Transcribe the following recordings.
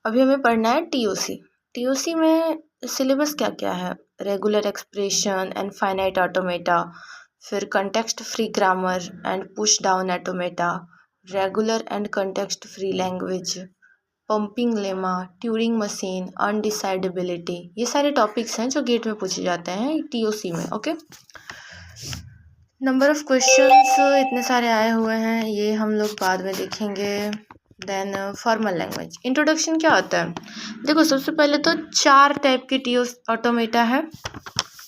अभी हमें पढ़ना है टीओसी। टीओसी में सिलेबस क्या क्या है? Regular expression and finite automata, फिर context free grammar and push down automata, regular and context free language, pumping lemma, Turing machine, undecidability. ये सारे टॉपिक्स हैं जो गेट में पूछे जाते हैं टीओसी में। ओके, नंबर ऑफ क्वेश्चंस इतने सारे आए हुए हैं, ये हम लोग बाद में देखेंगे। देन फॉर्मल लैंग्वेज इंट्रोडक्शन क्या होता है? देखो, सबसे पहले तो 4 टाइप के टी ऑटोमेटा है।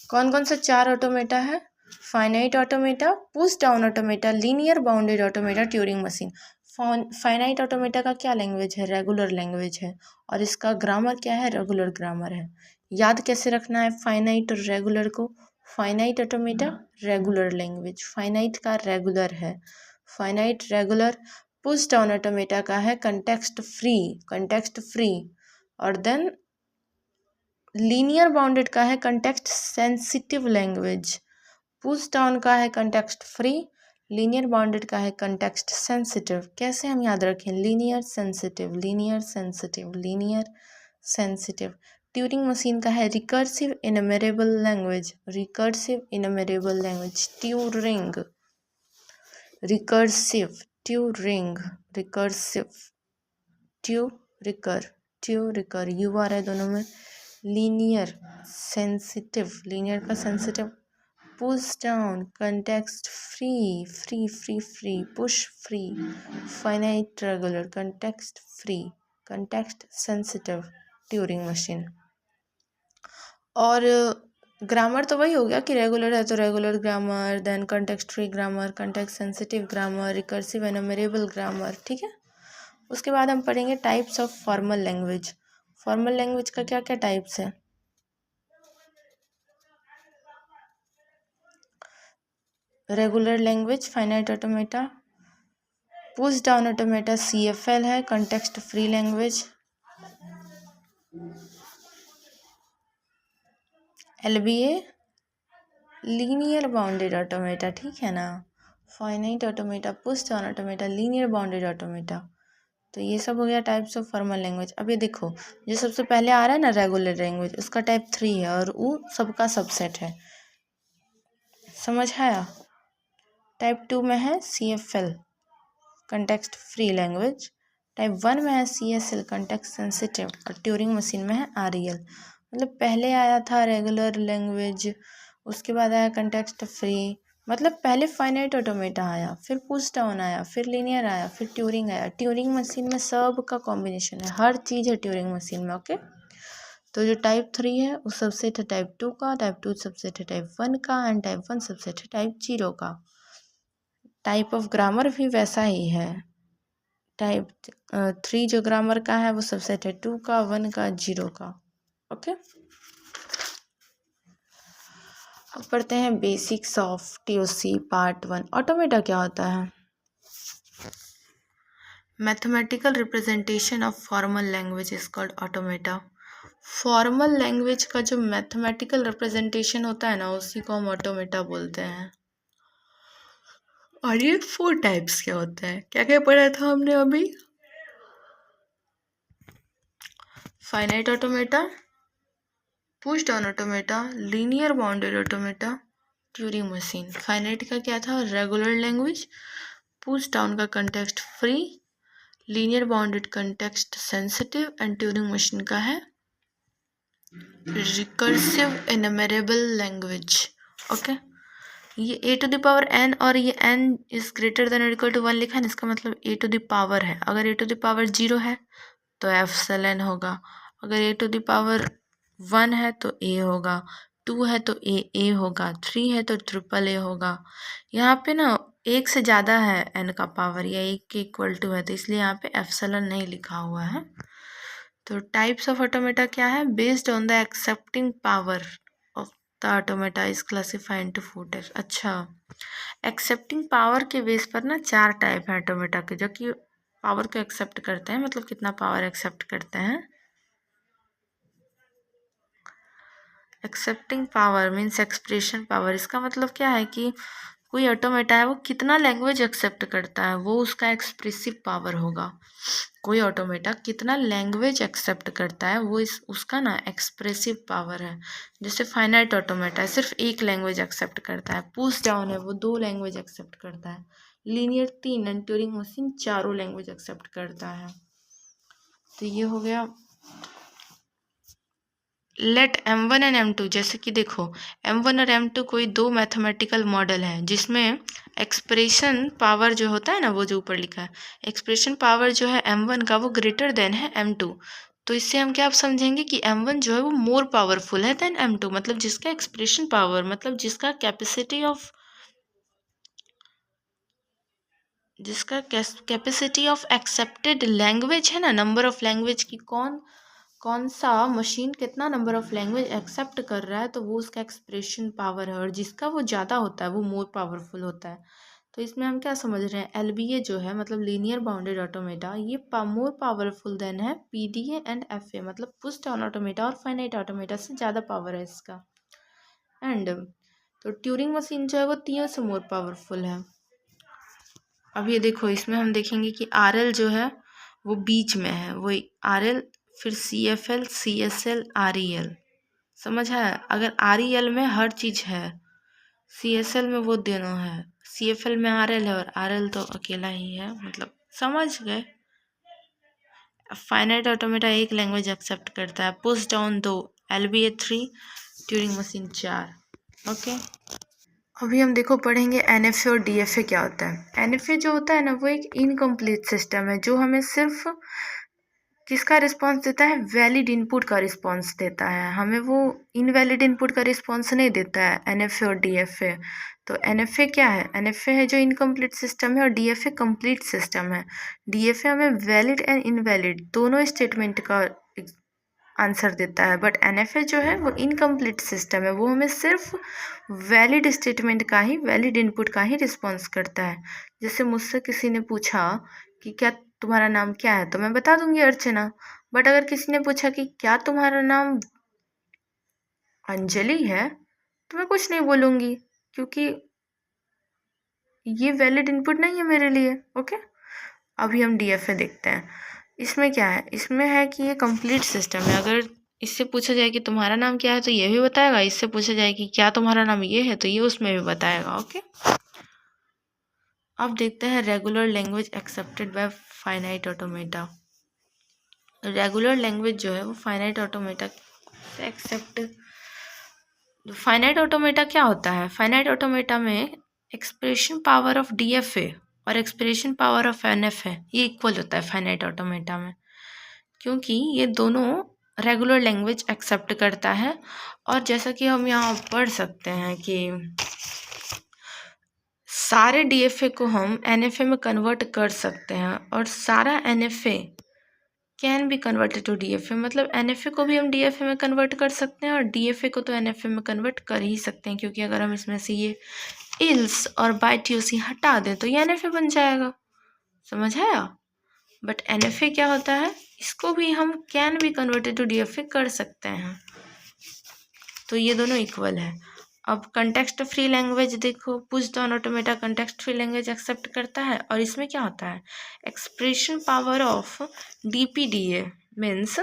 कौन कौन से 4 ऑटोमेटा है? Finite automata, push down automata, linear bounded automata, Turing machine. Finite automata का क्या लैंग्वेज है? रेगुलर लैंग्वेज है, और इसका ग्रामर क्या है? रेगुलर ग्रामर है। याद कैसे रखना है फाइनाइट और रेगुलर को? Finite automata regular language, finite का रेगुलर है, finite regular. Push down automata का है कंटेक्स्ट फ्री, और देन लीनियर बाउंडेड का है context sensitive language. Push down का है कंटेक्स्ट फ्री, लीनियर बाउंडेड का है कंटेक्स्ट सेंसिटिव। कैसे हम याद रखें? Linear sensitive, linear sensitive, linear sensitive. Turing machine का है recursive enumerable language, recursive enumerable language. Turing recursive, Turing recursive, ट्यू रिकर यू आ रहा है दोनों में। लीनियर सेंसिटिव, लीनियर का sensitive. Push down context free, push free. Finite regular context free, context sensitive, Turing machine. और ग्रामर तो वही हो गया कि रेगुलर है तो regular grammar, then context free grammar, context sensitive grammar, recursive enumerable grammar. ठीक है, उसके बाद हम पढ़ेंगे types of formal language. Formal language का क्या क्या टाइप्स है? Regular language finite automata, push down automata CFL है, context free language LBA, linear bounded automata. ठीक है ना, finite automata, push down automata, linear bounded automata. तो ये सब हो गया टाइप्स ऑफ फॉर्मल लैंग्वेज। अब ये देखो, जो सबसे पहले आ रहा है ना रेगुलर लैंग्वेज, उसका टाइप 3 है और वो सबका सबसेट है। समझ आया? टाइप 2 में है CFL context free language, type 1 में है CSL कंटेक्स्ट सेंसिटिव, और ट्यूरिंग मशीन में है REL। मतलब पहले आया था रेगुलर लैंग्वेज, उसके बाद आया कंटेक्स्ट फ्री, मतलब पहले फाइनाइट ऑटोमेटा आया, फिर पुश डाउन आया, फिर लीनियर आया, फिर ट्यूरिंग आया। ट्यूरिंग मशीन में सब का कॉम्बिनेशन है, हर चीज़ है ट्यूरिंग मशीन में। ओके, तो जो टाइप 3 है वो सबसेट है टाइप 2 का, टाइप 2 सबसेट है टाइप 1 का, एंड टाइप 1 सबसेट है टाइप 0 का। टाइप ऑफ ग्रामर भी वैसा ही है। टाइप 3 जो ग्रामर का है वो सबसेट है 2 का, 1 का, 0 का। ओके, अब पढ़ते हैं basics of TOC part 1। Automata क्या होता है? Mathematical representation of formal language is called automata. Formal language का जो मैथमेटिकल रिप्रेजेंटेशन होता है ना, उसी को हम ऑटोमेटा बोलते हैं। और ये 4 टाइप्स के होते हैं। क्या क्या पढ़ा था हमने अभी? Finite automata, push down automata, linear bounded automata, Turing machine. Finite का क्या था? रेगुलर लैंग्वेज, पुश डाउन का context free, linear bounded context sensitive, and Turing machine का है रिकर्सिव एनुमरेबल लैंग्वेज। ओके, ये a⁴n और ये n इज ग्रेटर देन और इक्वल टू 1 लिखा है ना, इसका मतलब a⁴ है। अगर a⁴ 0 है तो f∩n होगा, अगर a⁴1 है तो a होगा, 2 है तो a होगा, 3 है तो AAA होगा। यहाँ पे ना एक से ज़्यादा है n का पावर, या 1 के इक्वल टू है, तो इसलिए यहाँ पे f∩n नहीं लिखा हुआ है। तो टाइप्स ऑफ ऑटोमेटा क्या है? Based on the accepting power of the automata is classified into 4 types. अच्छा, एक्सेप्टिंग पावर के बेस पर ना 4 टाइप है ऑटोमेटा के, जो कि पावर को एक्सेप्ट करते हैं। मतलब कितना पावर एक्सेप्ट करते हैं? Accepting power means expression power. इसका मतलब क्या है कि कोई ऑटोमेटा है वो कितना लैंग्वेज एक्सेप्ट करता है, वो उसका एक्सप्रेसिव पावर होगा। कोई ऑटोमेटा कितना लैंग्वेज एक्सेप्ट करता है वो उसका ना एक्सप्रेसिव पावर है। जैसे फाइनाइट ऑटोमेटा है, सिर्फ एक लैंग्वेज एक्सेप्ट करता है। पुश डाउन है, वो 2 लैंग्वेज एक्सेप्ट करता है। Linear 3 and Turing machine 4 language accept करता है। तो ये हो गया। लेट M1 एंड M2, जैसे कि देखो M1 और M2 कोई 2 मैथमेटिकल मॉडल हैं जिसमें एक्सप्रेशन पावर जो होता है ना, वो जो ऊपर लिखा है एक्सप्रेशन पावर जो है M1 का वो ग्रेटर देन है M2। तो इससे हम क्या समझेंगे कि M1 जो है वो मोर पावरफुल है देन M2, मतलब जिसका एक्सप्रेशन पावर, मतलब जिसका कैपेसिटी ऑफ एक्सेप्टेड लैंग्वेज है ना, नंबर ऑफ लैंग्वेज की कौन सा मशीन कितना नंबर ऑफ लैंग्वेज एक्सेप्ट कर रहा है, तो वो उसका एक्सप्रेशन पावर है, और जिसका वो ज़्यादा होता है वो मोर पावरफुल होता है। तो इसमें हम क्या समझ रहे हैं, LBA जो है मतलब लीनियर बाउंडेड ऑटोमेटा, ये मोर पावरफुल देन है PDA एंड FA, मतलब पुश डाउन ऑटोमेटा और फाइनाइट ऑटोमेटा से ज़्यादा पावर है इसका। एंड तो ट्यूरिंग मशीन जो है वो तीनों से मोर पावरफुल है। अब ये देखो, इसमें हम देखेंगे कि RL जो है वो बीच में है, वो RL, फिर CFL, CSL, REL, समझ है। अगर REL में हर चीज़ है, CSL में वो दोनों है, CFL में RL है, और RL तो अकेला ही है, मतलब समझ गए। फाइनाइट ऑटोमेटा 1 लैंग्वेज एक्सेप्ट करता है, push down 2, LBA 3, Turing machine 4। Okay, अभी हम देखो पढ़ेंगे NFA और DFA क्या होता है। NFA जो होता है ना वो एक इनकम्प्लीट सिस्टम है जो हमें सिर्फ किसका रिस्पॉन्स देता है, वैलिड इनपुट का रिस्पॉन्स देता है, हमें वो इनवैलिड इनपुट का रिस्पॉन्स नहीं देता है NFA और DFA। तो NFA क्या है, NFA है जो इनकम्प्लीट सिस्टम है, और DFA कंप्लीट सिस्टम है। DFA हमें वैलिड एंड इनवैलिड दोनों स्टेटमेंट का आंसर देता है, बट NFA जो है वो इनकम्प्लीट सिस्टम है, वो हमें सिर्फ वैलिड स्टेटमेंट का ही, वैलिड इनपुट का ही रिस्पॉन्स करता है। जैसे मुझसे किसी ने पूछा कि क्या तुम्हारा नाम क्या है, तो मैं बता दूंगी अर्चना, बट अगर किसी ने पूछा कि क्या तुम्हारा नाम अंजलि है, तो मैं कुछ नहीं बोलूँगी, क्योंकि ये वैलिड इनपुट नहीं है मेरे लिए। ओके, अभी हम DFA देखते हैं। इसमें क्या है, इसमें है कि ये कंप्लीट सिस्टम है। अगर इससे पूछा जाए कि तुम्हारा नाम क्या है तो ये भी बताएगा, इससे पूछा जाए कि क्या तुम्हारा नाम ये है तो ये उसमें भी बताएगा। ओके, अब देखते हैं regular language accepted by finite automata. Regular language जो है वो फाइनाइट ऑटोमेटा से एक्सेप्ट। फाइनाइट ऑटोमेटा क्या होता है, फाइनाइट ऑटोमेटा में एक्सप्रेशन पावर ऑफ DFA और एक्सप्रेशन पावर ऑफ NFA ये इक्वल होता है फाइनाइट ऑटोमेटा में, क्योंकि ये दोनों रेगुलर लैंग्वेज एक्सेप्ट करता है। और जैसा कि हम यहाँ पढ़ सकते हैं कि सारे DFA को हम NFA में कन्वर्ट कर सकते हैं, और सारा NFA can be converted to DFA, मतलब NFA को भी हम DFA में कन्वर्ट कर सकते हैं, और DFA को तो NFA में कन्वर्ट कर ही सकते हैं, क्योंकि अगर हम इसमें से ये इल्स और बाइट्यूसी हटा दें तो ये NFA बन जाएगा। समझ आया। बट NFA क्या होता है, इसको भी हम can be converted to DFA कर सकते हैं, तो ये दोनों इक्वल है। अब कंटेक्स्ट फ्री लैंग्वेज देखो, push down automata context free language accept करता है, और इसमें क्या होता है, expression power of DPDA means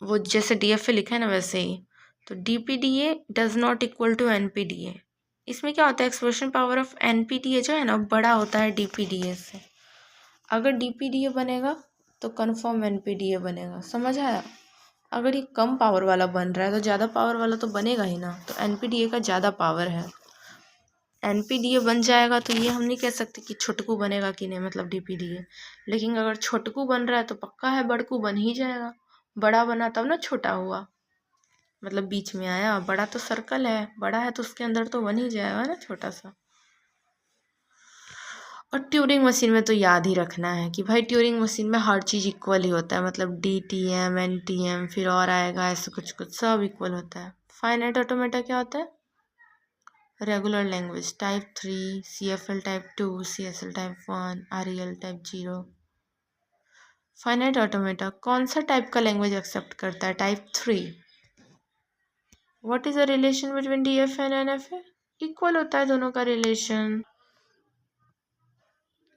वो जैसे DFA लिखा है ना वैसे ही, तो DPDA does not equal to NPDA। इसमें क्या होता है, एक्सप्रेशन पावर ऑफ NPDA जो है ना बड़ा होता है DPDA से। अगर DPDA बनेगा तो कन्फर्म NPDA बनेगा। समझ आया। अगर ये कम पावर वाला बन रहा है तो ज़्यादा पावर वाला तो बनेगा ही ना, तो NPDA का ज़्यादा पावर है, NPDA बन जाएगा। तो ये हम नहीं कह सकते कि छोटकू बनेगा कि नहीं, मतलब DPDA, लेकिन अगर छोटकू बन रहा है तो पक्का है बड़कू बन ही जाएगा। बड़ा बना तब ना छोटा हुआ, मतलब बीच में आया। बड़ा तो सर्कल है, बड़ा है तो उसके अंदर तो बन ही जाएगा ना छोटा सा। और ट्यूरिंग मशीन में तो याद ही रखना है कि भाई ट्यूरिंग मशीन में हर चीज़ इक्वल ही होता है, मतलब DTM NTM फिर और आएगा ऐसे कुछ कुछ सब इक्वल होता है। फाइनाइट ऑटोमेटा क्या होता है, regular language type 3, CFL type 2, CSL type 1, REL type 0। Finite automata कौन सा टाइप का लैंग्वेज एक्सेप्ट करता है, type 3। What is the relation between DFA and NFA, equal होता है दोनों का रिलेशन।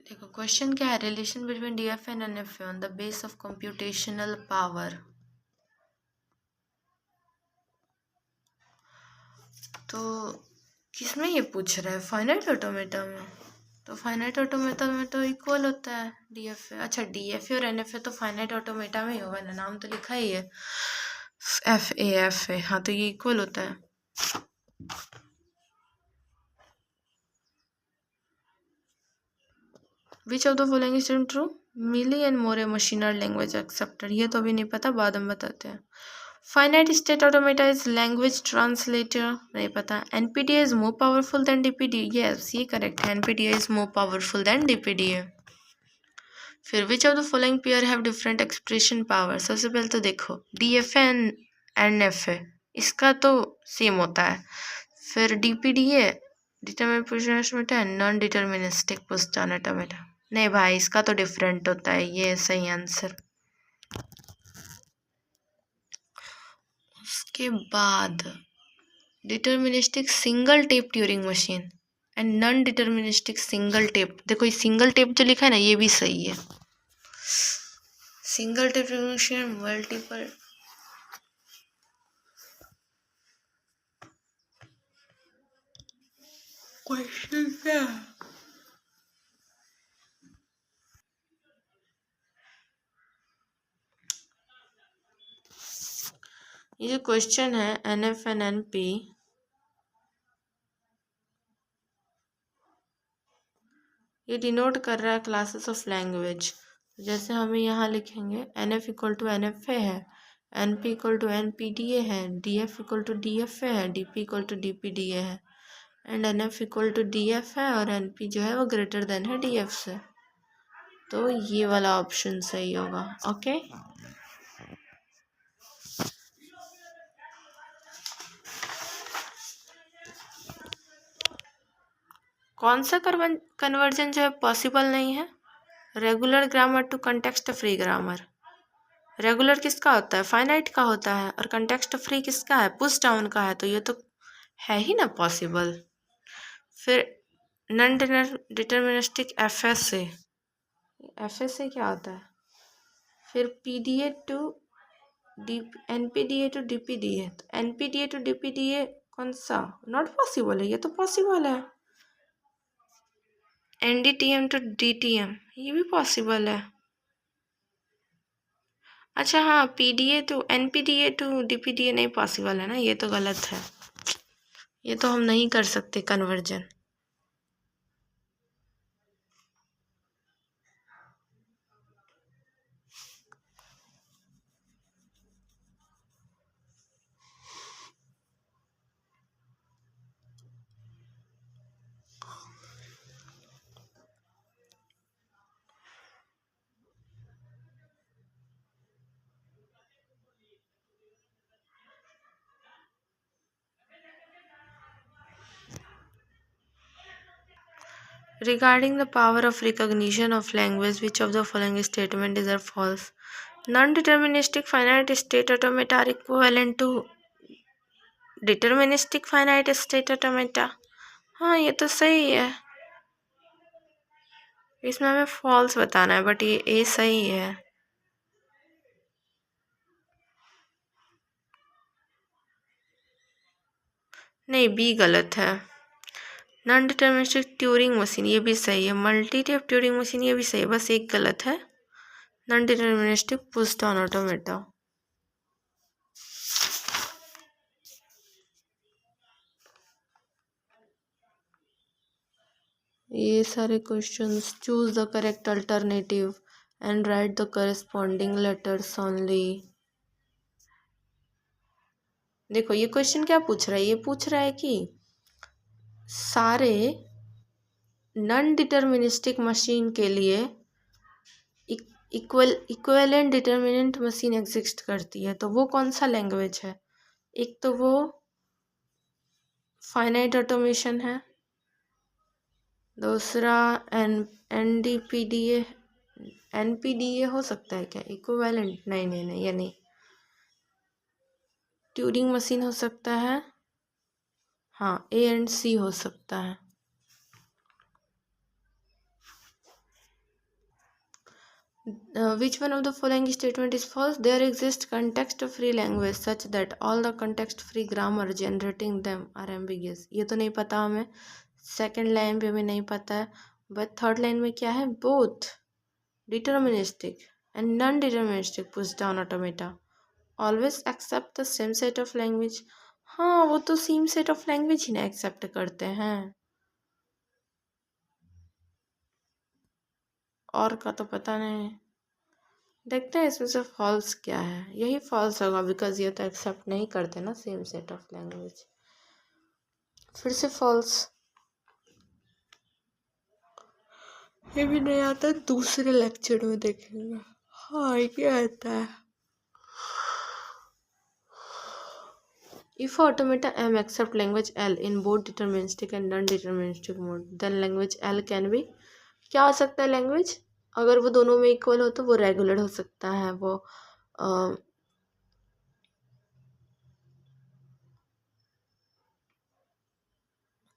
देखो क्वेश्चन क्या है, relation between DF and NFA on the base of computational power. तो किसमें ये पूछ रहा है, फाइनाइट ऑटोमेटा में। तो फाइनाइट ऑटोमेटा में तो इक्वल होता है डीएफए। अच्छा डीएफए और एनएफए तो फाइनाइट ऑटोमेटा में ही होगा ना, नाम तो लिखा ही है एफ ए। हाँ तो ये इक्वल होता है। Which of the following is true, Mealy and Moore machine language accepted. ये तो अभी नहीं पता, बाद में बताते हैं। Finite state automata is language translator, नहीं पता। NPDA is more powerful than DPDA, yes ये करेक्ट है, NPDA is more powerful than DPDA. फिर which of the following pair have different expression power. सबसे पहले तो देखो डीएफए एंड एनएफए इसका तो सेम होता है। फिर DPDA determinate position automata and non deterministic position automata, नहीं भाई इसका तो डिफरेंट होता है, ये सही आंसर। उसके बाद deterministic single tape Turing machine and non deterministic single tape. देखो ये सिंगल टेप जो लिखा है ना ये भी सही है। Single tape Turing machine multiple, question क्या है? ये जो क्वेश्चन है एनएफ एंड एनपी, ये डिनोट कर रहा है क्लासेस ऑफ लैंग्वेज। जैसे हमें यहाँ लिखेंगे एनएफ इक्वल टू एनएफए है, एनपी इक्वल टू एनपीडीए है, डीएफ इक्वल टू डीएफए है, डीपी इक्वल टू डीपीडीए है, and NF equal to DF है और एनपी जो है वो ग्रेटर देन है डीएफ से। तो ये वाला ऑप्शन सही होगा। ओके कौन सा कन्वर्जन जो है पॉसिबल नहीं है, regular grammar to context free grammar. Regular किसका होता है, फाइनाइट का होता है, और कंटेक्स्ट फ्री किसका है, पुश डाउन का है, तो ये तो है ही ना पॉसिबल। फिर नॉन डिटरमिनिस्टिक एफएसए क्या होता है। फिर पीडीए टू डी एनपीडीए टू डीपीडीए, तो एनपीडीए टू डीपीडीए कौन सा, नॉट पॉसिबल है, ये तो पॉसिबल है। एनडीटीएम टू डीटीएम ये भी पॉसिबल है। अच्छा हाँ पीडीए टू एनपीडीए टू डीपीडीए नहीं पॉसिबल है ना, ये तो गलत है, ये तो हम नहीं कर सकते conversion. Regarding the power of recognition of language, which of the following statement is false? Non-deterministic finite state automata are equivalent to deterministic finite state automata. हाँ ये तो सही है, इसमें हमें फॉल्स बताना है, बट ये ए सही है। नहीं बी गलत है। नॉन डिटर्मिनिस्टिक ट्यूरिंग मशीन ये भी सही है, मल्टी टेप ट्यूरिंग मशीन ये भी सही है, बस एक गलत है, non deterministic push down automata. ये सारे questions, choose the correct alternative and right the corresponding letters only. देखो ये क्वेश्चन क्या पूछ रहा है, ये पूछ रहा है कि सारे नॉन डिटर्मिनिस्टिक मशीन के लिए इक्विवेलेंट डिटर्मिनेंट मशीन एग्जिस्ट करती है, तो वो कौन सा लैंग्वेज है। एक तो वो फाइनाइट ऑटोमेशन है, दूसरा एनडीपीडीए एनपीडीए हो सकता है क्या, इक्विवेलेंट नहीं नहीं नहीं, ये नहीं। ट्यूरिंग मशीन हो सकता है, हाँ, ए एंड सी हो सकता है। Which one of the following statement is false? There exists context-free language such that all the context-free grammar generating them are ambiguous. ये तो नहीं पता हमें, सेकेंड लाइन पे हमें नहीं पता है, बट थर्ड लाइन में क्या है? Both deterministic and non-deterministic push down automata always accept the same set of language. हाँ, वो तो सेम सेट ऑफ लैंग्वेज ही ना एक्सेप्ट करते हैं, और का तो पता नहीं। देखते हैं इसमें से फॉल्स क्या है। यही फॉल्स होगा, बिकॉज ये तो एक्सेप्ट नहीं करते ना सेम सेट ऑफ लैंग्वेज। फिर से फॉल्स, ये भी नहीं आता, दूसरे लेक्चर में देखेंगे। हाँ, ये आता है। If automata M accept language L in both deterministic and non-deterministic mode, then language L can be, क्या हो सकता है लैंग्वेज? अगर वो दोनों में इक्वल हो तो वो रेगुलर हो सकता है, वो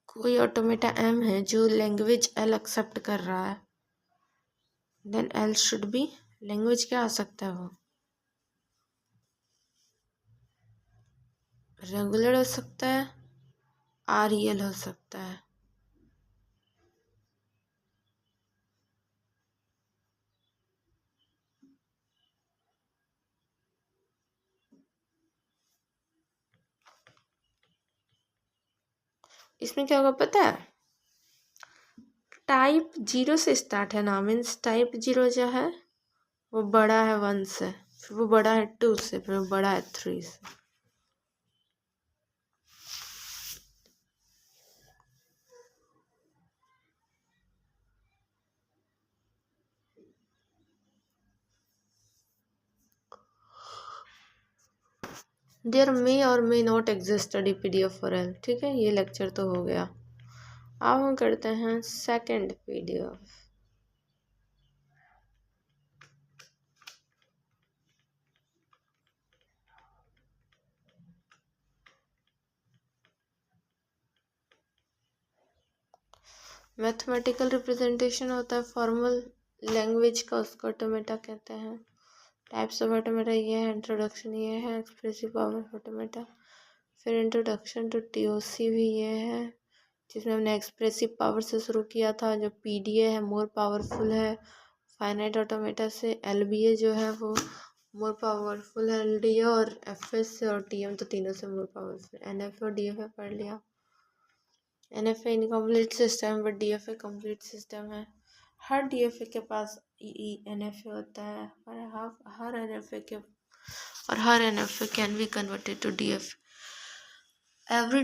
कोई ऑटोमेटा एम है जो लैंग्वेज एल एक्सेप्ट कर रहा है, then L should be, language क्या आ सकता है? वो रेगुलर हो सकता है, आर हो सकता है। इसमें क्या होगा पता है? टाइप 0 से स्टार्ट है ना, मीन्स टाइप 0 जो है वो बड़ा है 1 से, फिर वो बड़ा है 2 से, फिर वो बड़ा है 3 से। देयर मे और may not exist DPDF for L. ठीक है, ये लेक्चर तो हो गया। अब हम करते हैं सेकंड PDF। मैथमेटिकल रिप्रेजेंटेशन होता है फॉर्मल लैंग्वेज का, उसको ऑटोमेटा कहते हैं। टाइप्स ऑफ ऑटोमेटा ये है, इंट्रोडक्शन ये है, एक्सप्रेसिव पावर ऑटोमेटा, फिर इंट्रोडक्शन टू TOC भी ये है, जिसमें हमने एक्सप्रेसिव पावर से शुरू किया था, जो PDA है मोर पावरफुल है फाइनाइट ऑटोमेटा से, LBA जो है वो मोर पावरफुल है LDA और FS से, और TM तो तीनों से मोर पावरफुल। NFA और DFA पढ़ लिया। NFA incomplete system but DFA complete system है। हर DFA के पास NFA होता है, हर NFA के, और हर NFA can be converted to DFA। Every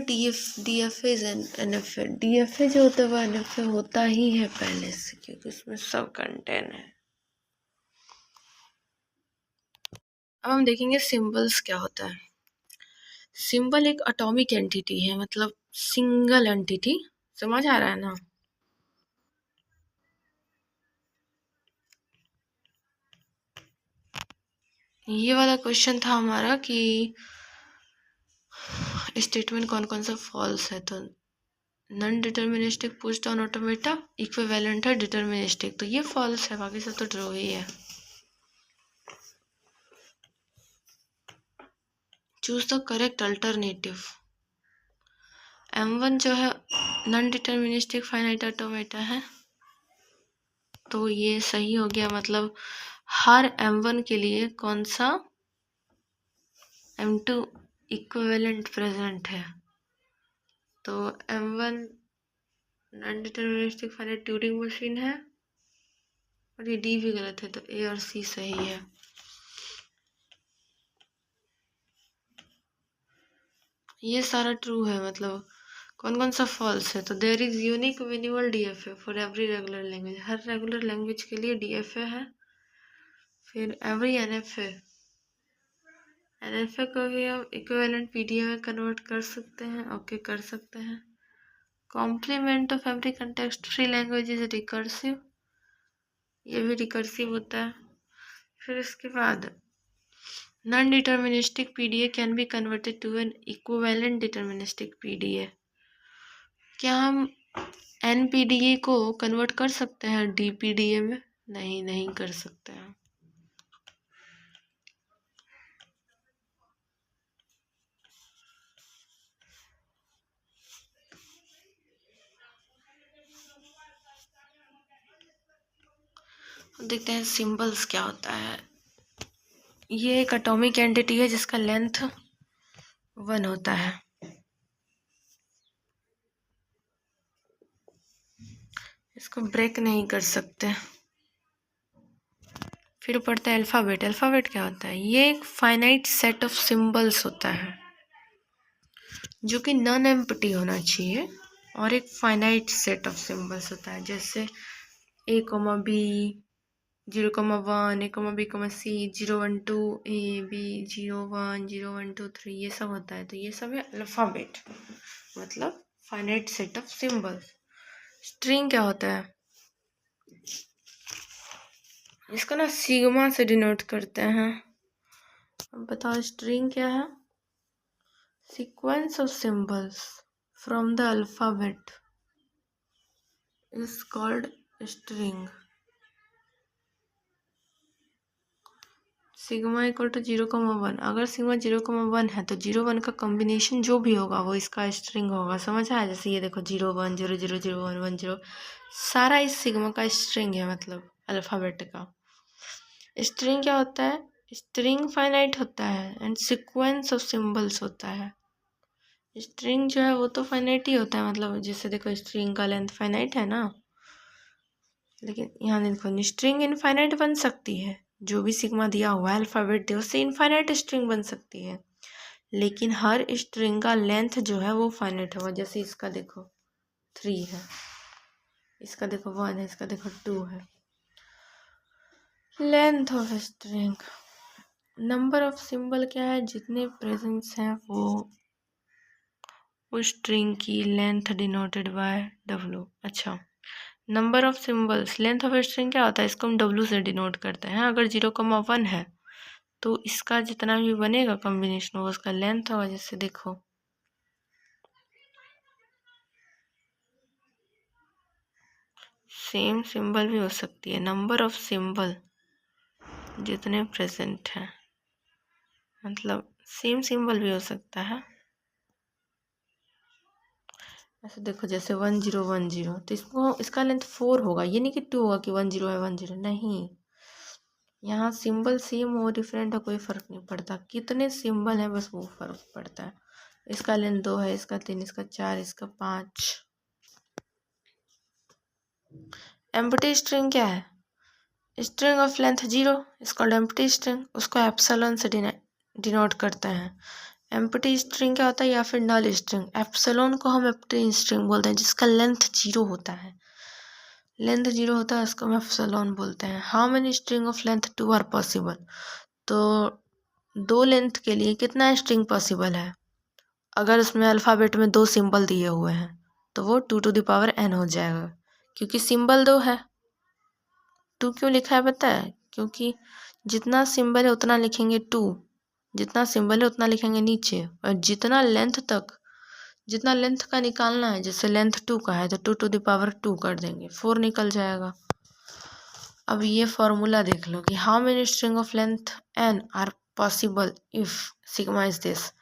DFA is an NFA। DFA जो होता है वो NFA होता ही है पहले से, क्योंकि उसमें सब कंटेंट है। अब हम देखेंगे सिंबल्स क्या होता है। सिंबल एक एटॉमिक एंटिटी है, मतलब सिंगल एंटिटी, समझ आ रहा है ना? ये वाला क्वेश्चन था हमारा कि स्टेटमेंट कौन कौन सा फॉल्स है। तो non deterministic push down automata equivalent है डिटर्मिनिस्टिक, तो ये फॉल्स है, बाकी सब तो ट्रू ही है। Choose the correct alternative. M1 जो है नॉन डिटर्मिनिस्टिक फाइनाइट ऑटोमेटा है, तो ये सही हो गया। मतलब हर M1 के लिए कौन सा M2 इक्विवेलेंट प्रेजेंट है, तो M1 non deterministic finite Turing machine है, और ये D भी गलत है, तो A और C सही है। ये सारा ट्रू है, मतलब कौन कौन सा फॉल्स है। तो there is unique minimal DFA for every regular language, हर रेगुलर लैंग्वेज के लिए DFA है। फिर एवरी NFA को भी हम इक्विवेलेंट PDA में कन्वर्ट कर सकते हैं, ओके कर सकते हैं। Complement of every context free language is recursive, ये भी रिकर्सिव होता है। फिर इसके बाद non-deterministic PDA can be converted to an equivalent deterministic PDA, क्या हम NPDA को कन्वर्ट कर सकते हैं DPDA में? नहीं कर सकते हैं। देखते हैं सिंबल्स क्या होता है। ये एक एटॉमिक एंटिटी है जिसका लेंथ 1 होता है। इसको ब्रेक नहीं कर सकते। फिर पढ़ते हैं अल्फ़ाबेट। अल्फ़ाबेट क्या होता है? ये एक फाइनाइट सेट ऑफ सिंबल्स होता है जो कि नॉन एम्प्टी होना चाहिए, और एक फाइनाइट सेट ऑफ सिंबल्स होता है जैसे A, B, 0,1, A, B, C, 0, 1, 2, A, B, 0, 1, 0, 1, 2, 3, ये सब होता है। तो ये सब है अल्फ़ाबेट, मतलब finite set of symbols. String क्या होता है? इसको ना सिग्मा से डिनोट करते हैं। अब बताओ स्ट्रिंग क्या है? Sequence of symbols from the alphabet is called string. Sigma equal to 0,1। अगर सिग्मा 0,1 है तो 0,1 का कॉम्बिनेशन जो भी होगा वो इसका स्ट्रिंग होगा। समझ आया? जैसे ये देखो 0, 1, 0, 0, 0, 1, 1, 0, सारा इस सिग्मा का स्ट्रिंग है, मतलब अल्फ़ाबेट का। स्ट्रिंग क्या होता है? स्ट्रिंग फाइनाइट होता है एंड सीक्वेंस ऑफ सिंबल्स होता है। स्ट्रिंग जो है वो तो फाइनाइट ही होता है, मतलब जैसे देखो स्ट्रिंग का लेंथ फाइनाइट है ना, लेकिन यहाँ देखो स्ट्रिंग इनफाइनाइट बन सकती है। जो भी सिग्मा दिया हुआ है अल्फ़ाबेट दे उससे इनफाइनाइट स्ट्रिंग बन सकती है, लेकिन हर स्ट्रिंग का लेंथ जो है वो फाइनाइट होगा। जैसे इसका देखो 3 है, इसका देखो 1 है, इसका देखो 2 है। Length of string. Number of symbol क्या है? जितने प्रेजेंट्स हैं वो स्ट्रिंग की लेंथ डिनोटेड बाय W। अच्छा, number of symbols. Length of string क्या होता है? इसको हम W से डिनोट करते हैं। अगर 0,1 है तो इसका जितना भी बनेगा कॉम्बिनेशन वो उसका लेंथ होगा। जैसे देखो सेम सिंबल भी हो सकती है। नंबर ऑफ सिंबल जितने प्रेजेंट हैं, मतलब सेम सिंबल भी हो सकता है। ऐसे देखो जैसे 1, 0, 1, 0, तो इसको इसका लेंथ 4 होगा। ये नहीं कि 2 होगा कि 1, 0 है 1, 0, नहीं। यहाँ सिंबल सेम हो डिफरेंट हो कोई फ़र्क नहीं पड़ता, कितने सिंबल हैं बस वो फ़र्क पड़ता है। इसका लेंथ 2 है, इसका 3, इसका 4, इसका 5। एम्प्टी स्ट्रिंग क्या है? String of length 0 is called empty string. उसको एप्सिलॉन से डिनोट करते हैं। एम्प्टी स्ट्रिंग क्या होता है? या फिर नल स्ट्रिंग। एप्सिलॉन को हम एम्प्टी स्ट्रिंग बोलते हैं जिसका लेंथ 0 होता है। लेंथ 0 होता है उसको हम एप्सिलॉन बोलते हैं। How many string of length 2 are possible? तो 2 लेंथ के लिए कितना स्ट्रिंग पॉसिबल है? अगर उसमें अल्फ़ाबेट में 2 सिंबल दिए हुए हैं तो वो 2 टू द पावर n हो जाएगा, क्योंकि सिंबल 2 है। 2 क्यों लिखा है पता है? क्योंकि जितना सिंबल है उतना लिखेंगे 2, जितना सिंबल है उतना लिखेंगे नीचे, और जितना लेंथ का निकालना है, जैसे लेंथ 2 का है तो 2 टू द पावर 2 कर देंगे, 4 निकल जाएगा। अब ये फॉर्मूला देख लो कि how many string of length n are possible if sigma is this.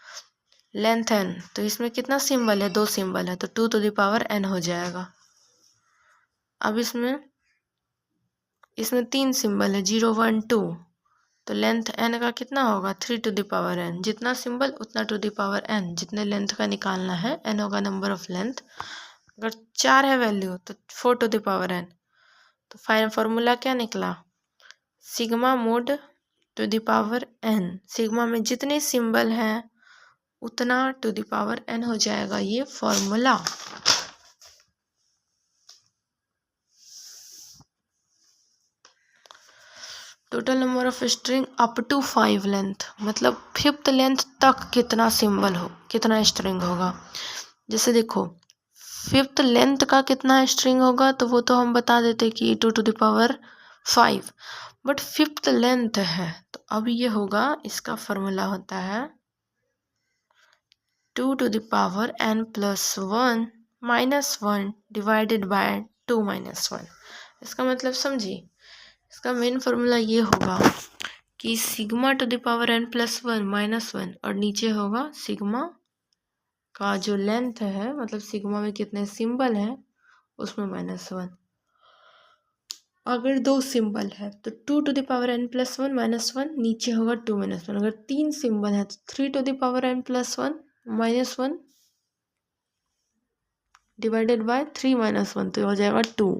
Length n, तो इसमें कितना सिंबल है? 2 सिंबल है तो 2 टू द पावर n हो जाएगा। अब इसमें 3 सिंबल है 0, 1, 2, तो लेंथ n का कितना होगा? 3 टू द पावर n। जितना सिंबल उतना टू द पावर n, जितने लेंथ का निकालना है n होगा नंबर ऑफ लेंथ। अगर 4 है वैल्यू तो 4 टू द पावर n। तो फाइनल फार्मूला क्या निकला? Sigma mod to the power n। Sigma में जितने सिंबल हैं उतना टू द पावर n हो जाएगा ये formula. Total number of string up to 5 length, मतलब 5th लेंथ तक कितना सिंबल हो, कितना स्ट्रिंग होगा। जैसे देखो 5th लेंथ का कितना स्ट्रिंग होगा तो वो तो हम बता देते कि 2 to the power 5, but 5th length है तो अब ये होगा, इसका फॉर्मूला होता है 2 to the power n plus 1 -1 divided by 2 - 1। इसका मतलब समझिए, इसका मेन फॉर्मूला ये होगा कि sigma two the power n plus 1 -1 और नीचे होगा सिग्मा का जो लेंथ है, मतलब सिग्मा में कितने सिंबल हैं उसमें -1। अगर 2 सिंबल है तो 2 to the power n plus 1 -1 नीचे होगा 2 - 1। अगर 3 सिंबल है तो 3 to the power n plus 1 -1 divided by 3 - 1 तो हो जाएगा 2।